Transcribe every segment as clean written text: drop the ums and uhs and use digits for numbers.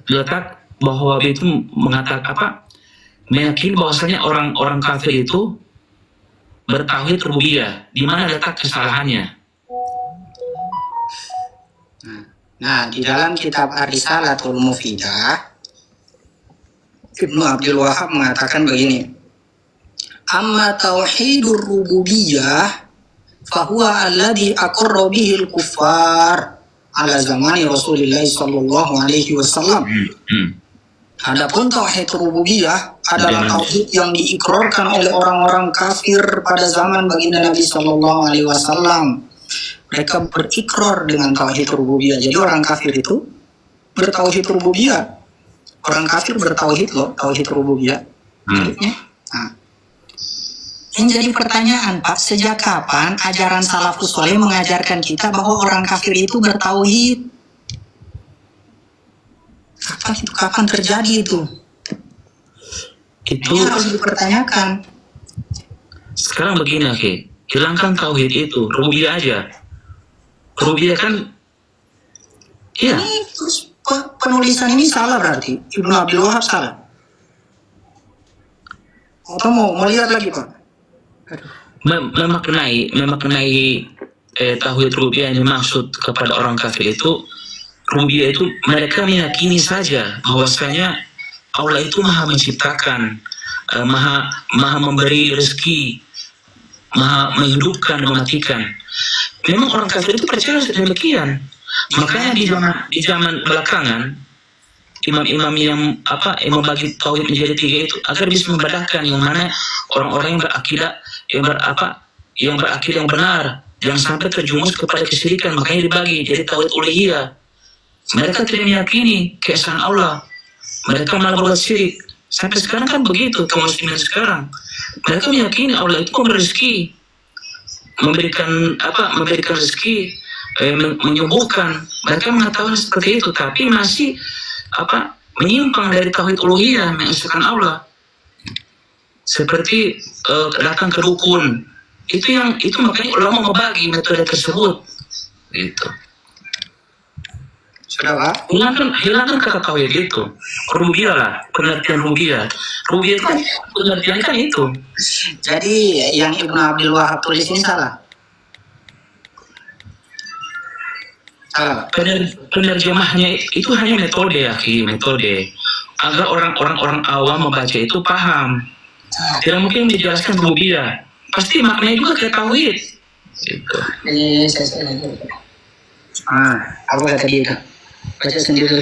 letak bahwa itu mengatakan meyakini bahwasanya orang-orang kafir itu bertauhid rububiyah. Di mana letak kesalahannya? Nah, di dalam kitab Ar-Risalatul Mufidah, Ibnu Abdul Wahab mengatakan begini. Amma tauhidur rububiyah fahuwa alladhi aqarra bihil kuffar ala zamani Rasulullah sallallahu alaihi wasallam. Adapun tauhid rububiyah adalah tauhid yang diikrarkan oleh orang-orang kafir pada zaman baginda Nabi sallallahu alaihi wasallam. Mereka berikrar dengan tauhid rububiyah. Jadi orang kafir itu bertauhid rububiyah. Orang kafir bertauhid loh, tauhid rububiyah. Nah, yang jadi pertanyaan, Pak, sejak kapan ajaran salafus saleh mengajarkan kita bahwa orang kafir itu bertauhid? Kapan terjadi itu? Itu harus dipertanyakan. Sekarang begini, hilangkan tauhid itu, rububiyah aja. Rububiyah kan, iya. Ini terus penulisan ini salah berarti. Ibnu Abdul Wahab salah. Atau mau lihat lagi, Pak? Memaknai tauhid rububiyah yang dimaksud kepada orang kafir itu, rububiyah itu mereka meyakini saja bahwasanya Allah itu maha menciptakan, maha memberi rezeki, maha menghidupkan dan mematikan. Memang orang kafir itu percaya demikian. Makanya di zaman belakangan imam-imam yang membagi tauhid menjadi tiga itu agar bisa membedakan yang mana orang-orang yang berakidah yang berakidah yang benar, jangan sampai terjumus kepada kesyirikan. Makanya dibagi jadi tauhid uluhiyah. Mereka tidak meyakini keesaan Allah, mereka malah buat syirik. Sampai sekarang kan begitu kaum muslimin sekarang. Mereka meyakini Allah itu memberi rezeki, memberikan rezeki, menyembuhkan. Mereka mengatakan seperti itu, tapi masih menyimpang dari tauhid uluhiyah, mengesahkan Allah. Seperti datang ke dukun. Itu makanya ulama membagi metode tersebut. Gitu. Sudah, Pak? Hilangkan kata tauhid itu. Rububiyah lah, pengertian rububiyah. Rububiyah kan pengertian kan itu. Jadi yang Ibnu Abdul Wahab tulis ini salah. Penerjemahnya itu hanya metode, metode agar orang awam membaca itu paham. Tidak mungkin dijelaskan rububiyah. Pasti maknanya juga kayak tauhid. Gitu. Aku kata dia. Baca sendiri.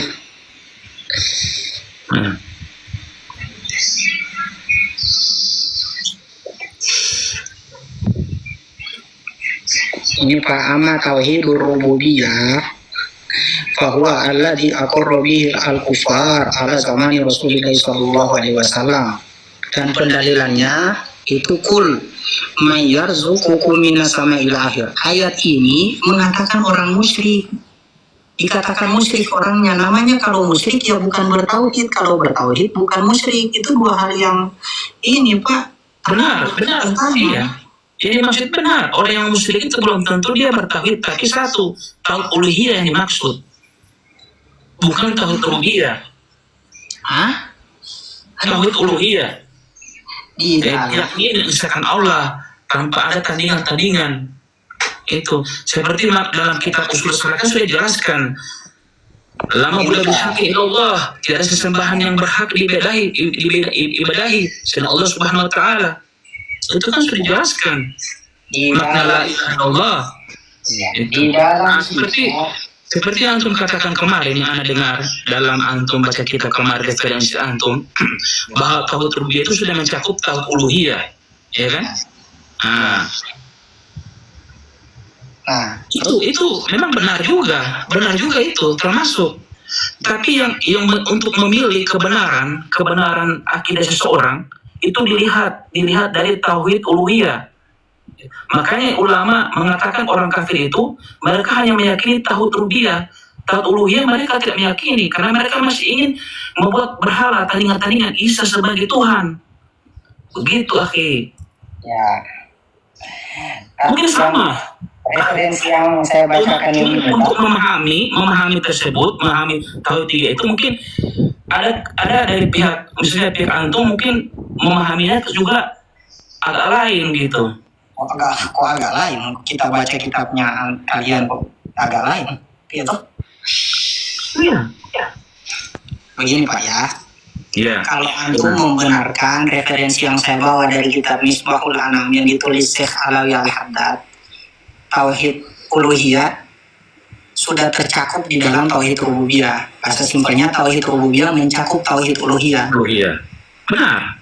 Ini Pak Amma tauhidur rububiyah fahuwa alladhi aqarra bihi al-kufar ala zamani Rasulullah sallallahu alaihi wasallam. Dan pendalilannya itu kul may yarzuqukum minas sama'il akhir. Ayat ini mengatakan orang musyrik. Dikatakan musyrik orangnya, namanya kalau musyrik ya bukan bertauhid, kalau bertauhid bukan musyrik. Itu dua hal yang ini, Pak. Benar. Iya. Jadi maksud benar, orang yang musyrik itu belum tentu dia bertauhid, tapi satu, tauhid uluhiyah yang dimaksud. Bukan tauhid rububiyah. Tauhid uluhiyah. Dia mengesahkan Allah tanpa ada tandingan-tandingan. Itu seperti dalam kitab usul salat kan sudah dijelaskan. Lama bulan berhaki Allah, tidak ada sesembahan yang berhak diibadahi selain Allah Subhanahu wa taala. Itu kan sudah dijelaskan. Makna la ilaha illallah. Di dalam seperti yang antum katakan kemarin yang anda dengar dalam antum baca kitab kemarin referensi antum bahwa tauhid rububiyah itu sudah mencakup tauhid uluhiyah, ya kan? Itu memang benar juga itu termasuk. Tapi yang untuk memilih kebenaran akidah seseorang itu dilihat dari tauhid uluhiyah. Makanya ulama mengatakan orang kafir itu mereka hanya meyakini tauhid rububiyah. Tauhid uluhiyah mereka tidak meyakini karena mereka masih ingin membuat berhala tandingan Isa sebagai Tuhan. Begitu, akhi. Ya. Mungkin sama. referensi yang saya bacakan ini Untuk memahami tersebut, memahami tauhid tiga itu mungkin ada dari pihak, misalnya pihak antum mungkin memahaminya juga agak lain gitu. kok agak lain, kita baca kitabnya kalian kok agak lain gitu. Iya. Begini Pak ya, Iya. kalau antum membenarkan referensi yang saya bawa dari kitab Misbahul Anam yang ditulis Syekh Alawi Al-Haddad, tauhid uluhiyah sudah tercakup di dalam tauhid rububiyah. Bahasa simpelnya tauhid rububiyah mencakup tauhid uluhiyah. Iya. Benar.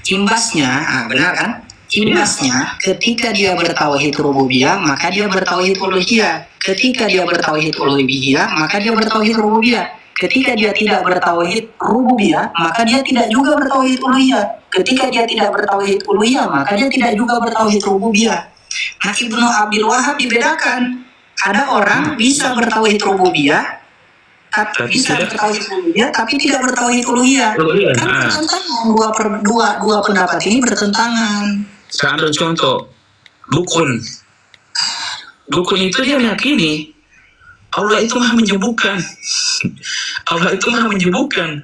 Imbasnya, benar kan? Imbasnya, ketika dia bertauhid rububiyah, maka dia bertauhid uluhiyah. Ketika dia bertauhid uluhiyah, maka dia bertauhid rububiyah. Ketika dia tidak bertauhid rububiyah, maka dia tidak juga bertauhid uluhiyah. Ketika dia tidak bertauhid uluhiyah, maka dia tidak juga bertauhid rububiyah. Nah, Ibnu Abdul Wahab dibedakan. Ada orang bisa bertauhid rububiyah, tapi tidak bertauhid uluhiyah. Kan bertentangan dua pendapat ini bertentangan. Saya ambil contoh dukun. Dukun itu dia meyakini Allah itu maha menyembuhkan. Allah itu maha menyembuhkan.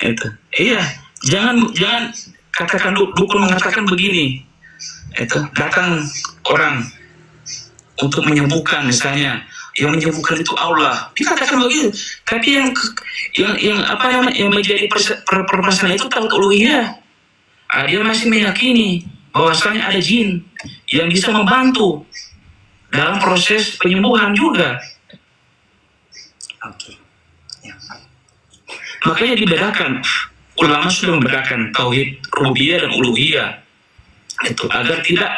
Itu. Iya. Jangan katakan dukun mengatakan begini. Itu datang orang untuk menyembuhkan misalnya, yang menyembuhkan itu Allah, dikatakan begitu. Tapi yang menjadi permasalahan itu tauhid uluhiyah. Dia masih meyakini bahwasanya ada jin yang bisa membantu dalam proses penyembuhan juga. Oke. Ya. Makanya dibedakan, ulama sudah membedakan tauhid rububiyah dan uluhiyah itu agar tidak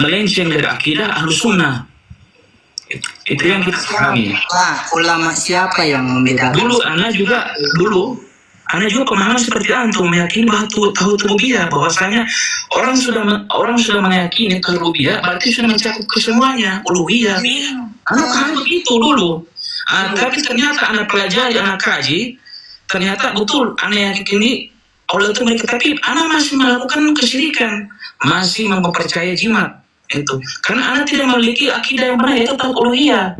melenceng dari akidah Ahlus Sunnah. Itu yang kita pahami. Ulama siapa yang membedakan? Dulu Ana juga pemahaman seperti antum, meyakini bahwa tauhid rububiyah, bahwasanya orang sudah meyakini tauhid rububiyah berarti sudah mencakup kesemuanya uluhiyah. Ana paham begitu dulu. Tapi ternyata Ana pelajari, Ana kaji, ternyata betul Ana yakini Allah itu mereka, tapi Ana masih melakukan kesyirikan, masih mempercayai jimat. Itu karena Anda tidak memiliki akidah yang benar, yaitu tauhid uluhiyah.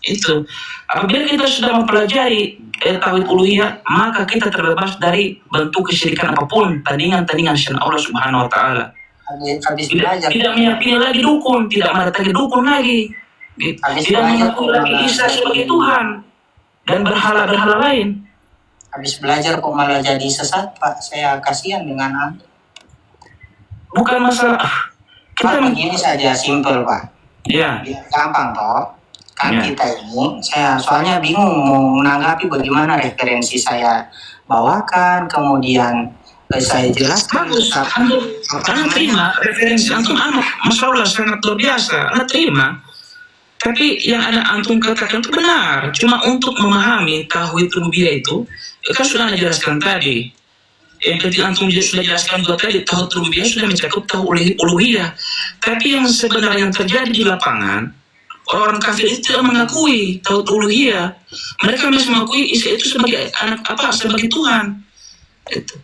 Itu apabila kita sudah mempelajari tauhid uluhiyah, maka kita terbebas dari bentuk kesyirikan apapun, tandingan selain Allah Subhanahu wa taala. Tidak meyakini lagi dukun, tidak mendatangi dukun lagi. Tidak mengakui lagi Isa sebagai Tuhan dan berhala-berhala lain. Habis belajar kok malah jadi sesat, Pak. Saya kasihan dengan Anda. Bukan masalah kita begini saja, simpel Pak. Iya. Gampang toh. Kan kita ini, saya soalnya bingung mau menanggapi bagaimana referensi saya bawakan, kemudian saya jelaskan. Bagus. Anda terima referensi antum, Masya Allah sangat luar biasa. Anda terima. Tapi yang antum katakan itu benar. Cuma untuk memahami tauhid rububiyah itu, kan sudah Anda jelaskan tadi. Yang ketika antum sudah jelaskan juga tadi, tauhid rububiyah sudah mencakup tauhid uluhiyah. Tapi yang sebenarnya yang terjadi di lapangan, orang kafir itu tidak mengakui tauhid uluhiyah. Mereka masih mengakui Isa itu sebagai sebagai Tuhan. Itu.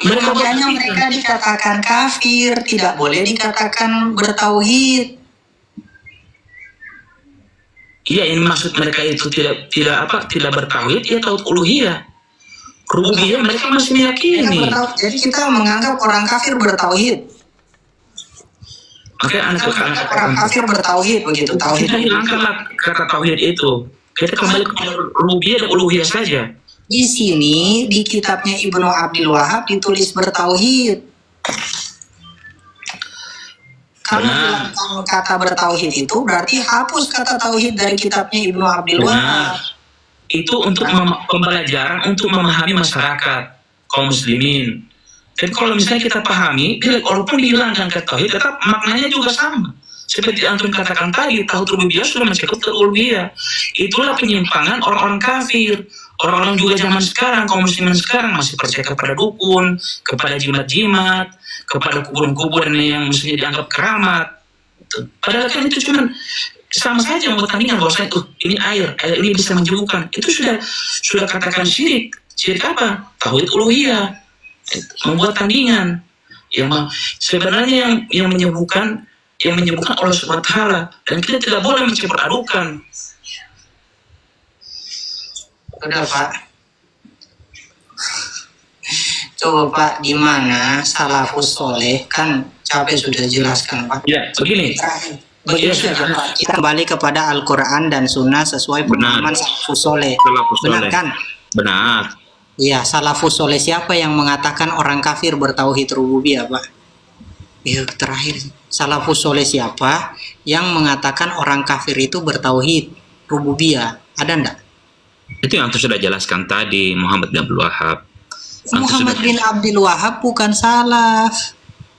Mereka dikatakan kafir, tidak boleh dikatakan bertauhid. Iya, ini maksud mereka itu tidak bertauhid, ya tauhid uluhiyah. Rububiyah mereka masih meyakini. Jadi kita menganggap orang kafir bertauhid. Makanya orang kafir bertauhid begitu. Tauhid. Kita hilangkanlah kata tauhid itu. Kita kembali ke rububiyah dan uluhiyah saja. Di sini di kitabnya Ibnu Abdul Wahab ditulis bertauhid. Kalau hilangkan kata bertauhid itu berarti hapus kata tauhid dari kitabnya Ibnu Abdul Wahab. Itu untuk pembelajaran, untuk memahami masyarakat kaum muslimin. Dan kalau misalnya kita pahami, walaupun dihilangkan kata tauhid, tetap maknanya juga sama. Seperti antum katakan tadi, tauhid rububiyah sudah mencakup tauhid uluhiyah. Itulah penyimpangan orang-orang kafir. Orang-orang juga zaman sekarang, kaum muslimin sekarang masih percaya kepada dukun, kepada jimat-jimat, kepada kuburan-kuburan yang mestinya dianggap keramat. Padahal kan itu cuma sama saja membuat tandingan bahwasanya ini air ini bisa menyembuhkan. Itu sudah katakan syirik. Syirik apa? Tauhid uluhiyah. Membuat tandingan. Yang sebenarnya yang menyembuhkan yang menyebutkan Allah Subhanahu wa taala, dan kita tidak boleh mencampur adukan. Udah Pak. Coba Pak, gimana salafus soleh, kan capek sudah jelaskan Pak. Ya, begini. Begini saja Pak, kita kembali kepada Al-Quran dan Sunnah sesuai pemahaman salafus soleh. Benar kan? Benar. Iya, salafus soleh siapa yang mengatakan orang kafir bertauhid rububiyah Pak? Ya, terakhir, salafus soleh siapa yang mengatakan orang kafir itu bertauhid rububiyah? Ada enggak? Itu yang antum sudah jelaskan tadi, Muhammad bin Abdul Wahab. Muhammad bin Abdul Wahab bukan salaf.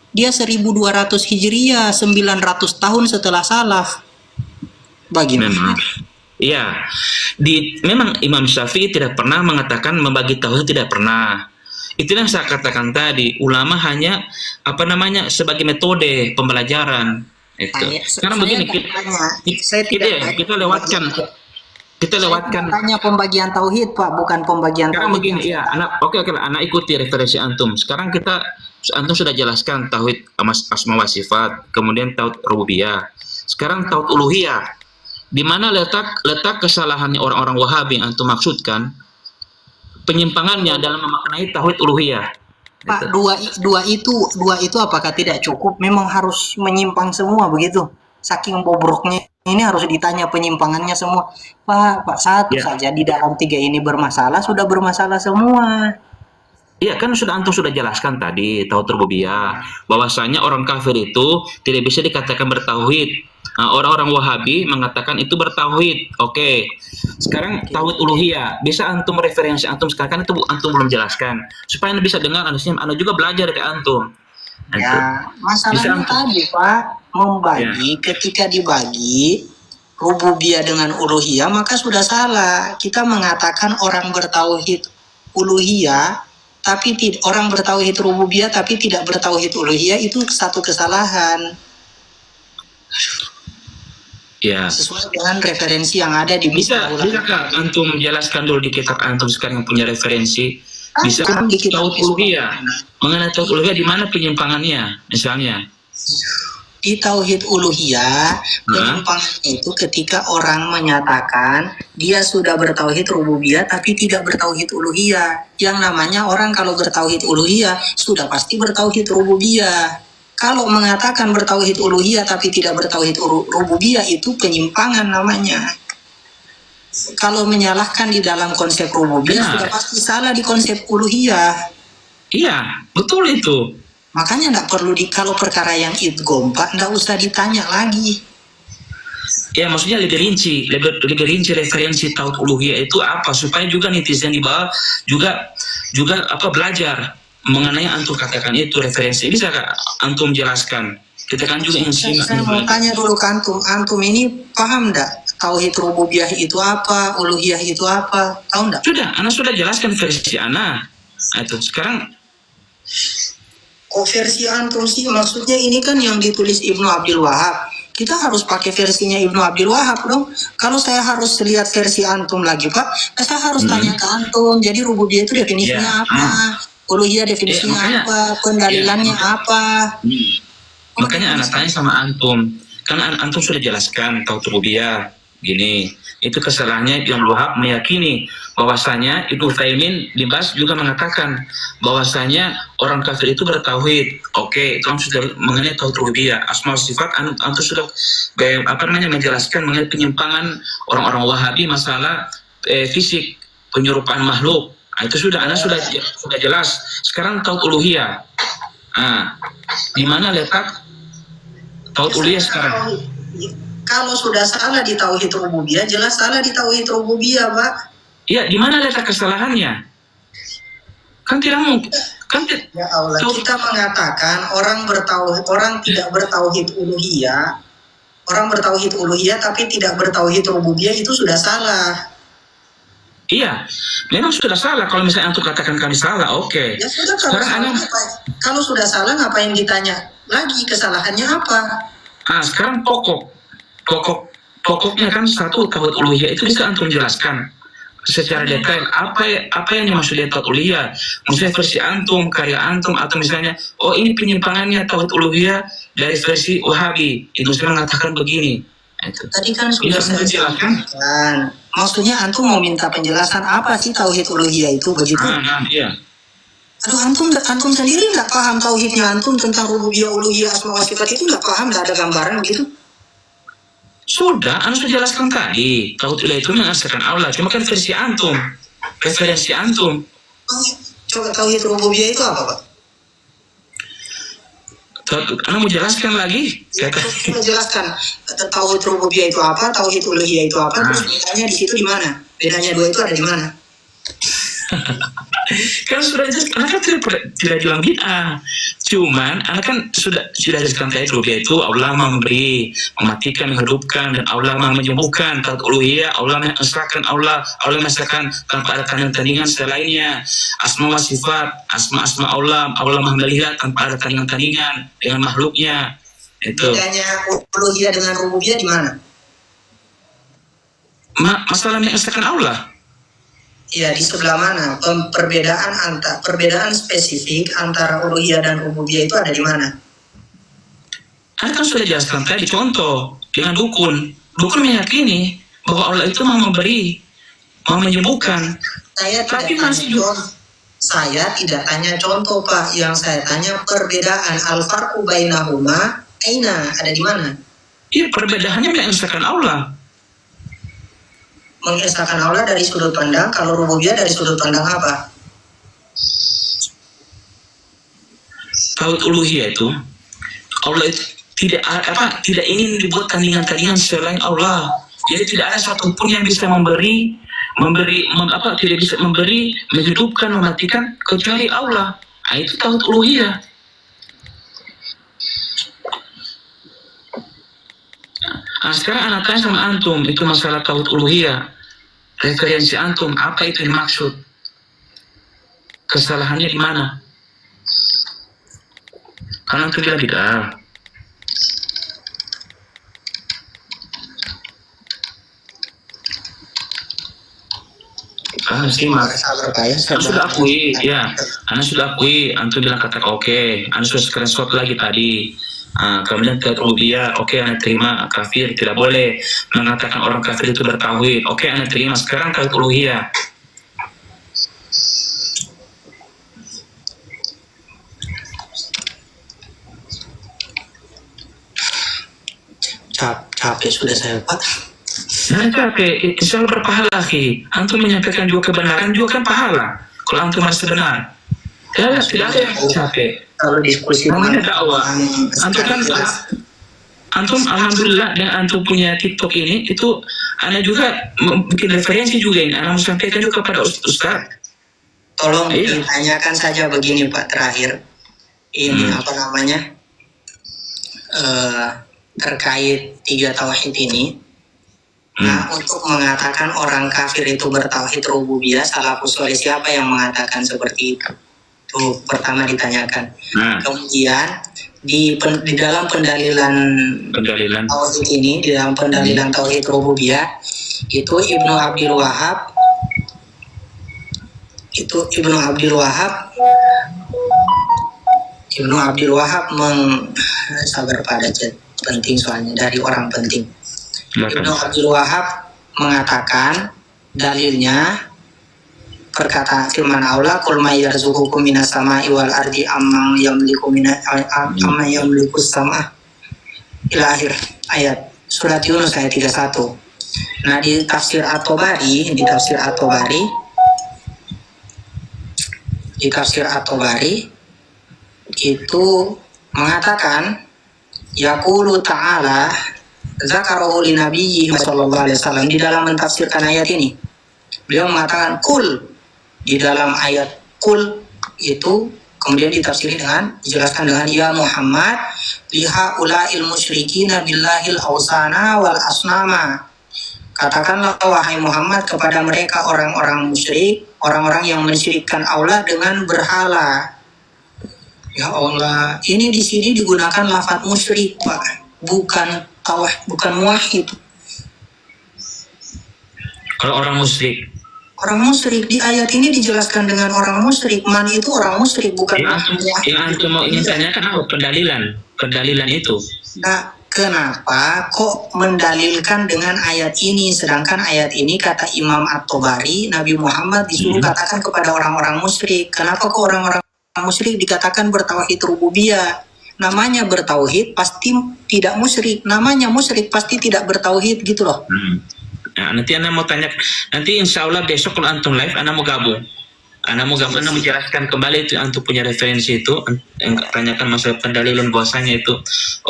Dia 1200 Hijriah, 900 tahun setelah salaf. Bagaimana? Memang. Iya. Memang Imam Syafi'i tidak pernah mengatakan membagi tauhid, tidak pernah. Itu yang saya katakan tadi, ulama hanya sebagai metode pembelajaran itu. Sekarang begini, kita lewatkan. Tanya pembagian tauhid Pak, bukan pembagian sekarang tauhid. Begini, ya, oke, anak ikuti referensi antum. Sekarang antum sudah jelaskan tauhid asma wa sifat, kemudian tauhid rububiyah. Sekarang tauhid uluhiyah. Di mana letak kesalahannya orang-orang Wahabi yang antum maksudkan? Penyimpangannya dalam memaknai tauhid uluhiyah. Pak, dua itu apakah tidak cukup? Memang harus menyimpang semua begitu. Saking bobroknya ini harus ditanya penyimpangannya semua. Pak satu saja di dalam 3 ini bermasalah, sudah bermasalah semua. Iya kan antum sudah jelaskan tadi tauhid rububiyah, bahwasanya orang kafir itu tidak bisa dikatakan bertauhid. Nah, orang-orang Wahabi mengatakan itu bertauhid. Oke. Sekarang tauhid uluhiyah, bisa antum referensi antum sekarang kan itu antum belum jelaskan. Supaya anda bisa dengar, anda juga belajar dari antum. Ya, masalahnya tadi Pak, membagi ketika dibagi rububiyah dengan uluhiyah maka sudah salah. Kita mengatakan orang bertauhid uluhiyah tapi orang bertauhid rububiyah tapi tidak bertauhid uluhiyah, itu satu kesalahan. Ya. Sesuai dengan referensi yang ada di Bisakah antum jelaskan dulu di kitab antum sekarang yang punya referensi? Bisa tauhid uluhiyah. Mengenai tauhid uluhiyah di mana penyimpangannya misalnya? Di tauhid uluhiyah, penyimpangannya itu ketika orang menyatakan dia sudah bertauhid rububiyah tapi tidak bertauhid uluhiyah. Yang namanya orang kalau bertauhid uluhiyah sudah pasti bertauhid rububiyah. Kalau mengatakan bertauhid uluhiyah tapi tidak bertauhid rububiyah, itu penyimpangan namanya. Kalau menyalahkan di dalam konsep rububiyah sudah pasti salah di konsep uluhiyah. Iya, betul itu. Makanya tidak perlu kalau perkara yang idgham Pak, tidak usah ditanya lagi. Ya, maksudnya lebih rinci referensi tauhid uluhiyah itu apa, supaya juga netizen di bawah juga belajar mengenai antum katakan itu referensi. Bisa Kak antum jelaskan? Kita kan juga ingin simak. Saya mau tanya dulu ke antum ini paham enggak tauhid rububiyah itu apa, uluhiyah itu apa? Tahu enggak? Ana sudah jelaskan versi ana. Itu sekarang versi antum sih, maksudnya ini kan yang ditulis Ibnu Abdul Wahab. Kita harus pakai versinya Ibnu Abdul Wahab dong. Kalau saya harus lihat versi antum lagi Pak, saya harus tanya ke antum. Jadi rububiyah itu definisinya apa? Uluhiyah definisinya apa? Pendalilannya apa? Makanya anak tanya sama antum, karena antum sudah jelaskan tauhid rububiyah. Gini, itu kesalahannya yang Wahab meyakini bahwasanya Ibnu Utsaimin bin Baz juga mengatakan bahwasanya orang kafir itu bertauhid. Oke, itu sudah mengenai tauhid rububiyah, asma wa sifat. Antum sudah menjelaskan mengenai penyimpangan orang-orang Wahabi masalah fisik, penyerupaan makhluk. Nah, itu sudah jelas. Sekarang tauhid uluhiyah. Di mana letak tauhid uluhiyah sekarang? Kalau sudah salah di tauhid rububiyah, jelas salah di tauhid rububiyah, Pak. Iya, di mana letak kesalahannya? Kan tidak mungkin. Ya Allah, kita mengatakan orang tidak bertauhid uluhiyah, orang bertauhid uluhiyah tapi tidak bertauhid rububiyah, itu sudah salah. Iya, memang sudah salah. Kalau misalnya antum katakan kami salah, oke. Ya sudah, kalau sudah salah ngapain ditanya lagi kesalahannya apa? Sekarang pokoknya kan satu tauhid uluhiyah itu bisa antum jelaskan. secara detail apa yang dimaksud dengan tauhid uluhiyah. Misalnya versi antum, karya antum, atau misalnya ini penyimpangannya tauhid uluhiyah dari versi Wahabi. Itu saya mengatakan begini. Itu. Tadi kan sudah saya jelaskan. Maksudnya antum mau minta penjelasan apa sih tauhid uluhiyah itu begitu? Iya. Aduh, antum sendiri nggak paham tauhidnya antum tentang rububiyah, uluhiyah, asma wa sifat itu nggak paham, nggak ada gambaran begitu? Sudah, anda sudah jelaskan tadi. Tauhid uluhiyah itu mengesahkan Allah. Cuma kan versi antum, referensi antum. Coba tauhid rububiyah itu apa, Pak? Anda mau jelaskan lagi? Saya jelaskan tauhid rububiyah itu apa, tauhid uluhiyah itu apa, terus bedanya di situ di mana? Bedanya dua itu ada di mana? Kan sudah jelas, anak kan tidak bilang bid'ah. Cuman anak kan sudah jelaskan tadi rububiyah itu Allah memberi, mematikan, menghidupkan, dan Allah menyembuhkan. Tauhid uluhiyah Allah mengesahkan Allah mengesahkan tanpa ada tandingan selainnya. Asma wa sifat, asma Allah melihat tanpa ada tandingan dengan makhluknya. Itu. Bedanya uluhiyah dengan rububiyah di mana? Masalah mengesahkan Allah. Ya, di sebelah mana? Perbedaan spesifik antara uluhiyah dan rububiyah itu ada di mana? Anda kan sudah jelaskan tadi contoh dengan dukun. Dukun meyakini bahwa Allah itu mau memberi, mau menyembuhkan. Saya tidak tanya contoh, Pak. Yang saya tanya perbedaan al-farqu bainahuma aina, ada di mana? Iya, perbedaannya mengesahkan Allah. Mengesahkan Allah dari sudut pandang, kalau rububiyah dari sudut pandang apa? Tauhid uluhiyah itu Allah itu tidak ingin dibuat tandingan-tandingan selain Allah. Jadi tidak ada satupun yang bisa memberi, tidak bisa memberi, menghidupkan, mematikan kecuali Allah. Itu tauhid uluhiyah. Sekarang anak tanya sama antum, itu masalah tauhid uluhiyah. Referensi antum, apa itu yang dimaksud? Kesalahannya di mana? Karena antum bilang bid'ah. Anda sudah akui, ya. Anda sudah akui, antum bilang kata oke. Anda sudah screenshot lagi tadi. Kemudian tauhid rububiyah, oke, Anda terima. Kafir tidak boleh mengatakan orang kafir itu bertauhid. Oke, Anda terima. Sekarang tauhid uluhiyah. Capek sudah saya, Pak. Capek, insya Allah berpahala, akhi. Antum menyampaikan juga kebenaran juga kan pahala. Kalau antum masih benar. Ya, tidak ada yang capek. Kalau diskusi namanya dakwah. Antum alhamdulillah dengan antum punya TikTok ini, itu Anda juga bikin referensi juga ini. Anda sampaikan juga kepada Ustaz. Tolong ditanyakan saja begini, Pak, terakhir. Ini apa namanya? Terkait 3 tauhid ini. Nah, untuk mengatakan orang kafir itu bertauhid rububiyah, salafus saleh siapa yang mengatakan seperti itu? Itu pertama ditanyakan. Kemudian di dalam pendalilan tauhid ini, di dalam pendalilan tauhid rububiyah, itu Ibnu Abdul Wahab sabar pada penting soalnya dari orang penting. Ibnu Abdul Wahab mengatakan dalilnya perkataan firman Allah, "Qul may yarzuqukum minas sama'i wal ardi amman yamliku sama" ila akhir ayat surat Yunus ayat 31. Nah, di tafsir At-Tabari itu mengatakan yaqulu ta'ala zakarahu li nabiyyi sallallahu alaihi wasallam. Di dalam mentafsirkan ayat ini beliau mengatakan kul. Di dalam ayat kul itu kemudian ditafsiri dijelaskan dengan ya Muhammad liha ula'il musyrikina billahil awsana wal asnama. Katakanlah wahai Muhammad kepada mereka orang-orang musyrik, orang-orang yang mensyirikkan Allah dengan berhala. Ya Allah, ini di sini digunakan lafaz musyrik, Pak, bukan muwahhid. Kalau orang musyrik Orang musyrik di ayat ini dijelaskan dengan orang musyrik. Man itu orang musyrik, bukan Yang antum mau ingin tanyakan apa pendalilan itu? Nah, kenapa kok mendalilkan dengan ayat ini, sedangkan ayat ini kata Imam At-Tabari, Nabi Muhammad disuruh katakan kepada orang-orang musyrik. Kenapa kok orang-orang musyrik dikatakan bertauhid rububiyah? Namanya bertauhid pasti tidak musyrik, namanya musyrik pasti tidak bertauhid gitu loh. Nah, nanti Anda mau tanya, nanti insya Allah besok kalau antum live, Anda mau gabung. Anda menjelaskan kembali itu, antum punya referensi itu, tanyakan masalah pendalilan bahwasanya itu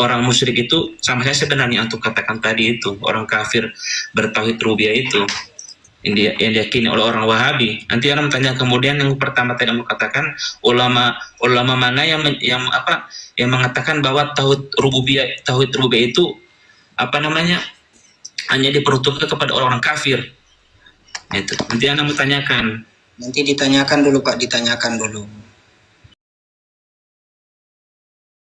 orang musyrik itu sama saya sebenarnya antum katakan tadi itu orang kafir bertauhid rububiyah itu yang diyakini oleh orang Wahabi. Nanti Anda tanya kemudian yang pertama tadi mau katakan ulama mana yang mengatakan bahwa tauhid rububiyah itu hanya diperuntukkan kepada orang kafir. Itu nanti Anda mau tanyakan. Nanti ditanyakan dulu Pak, ditanyakan dulu.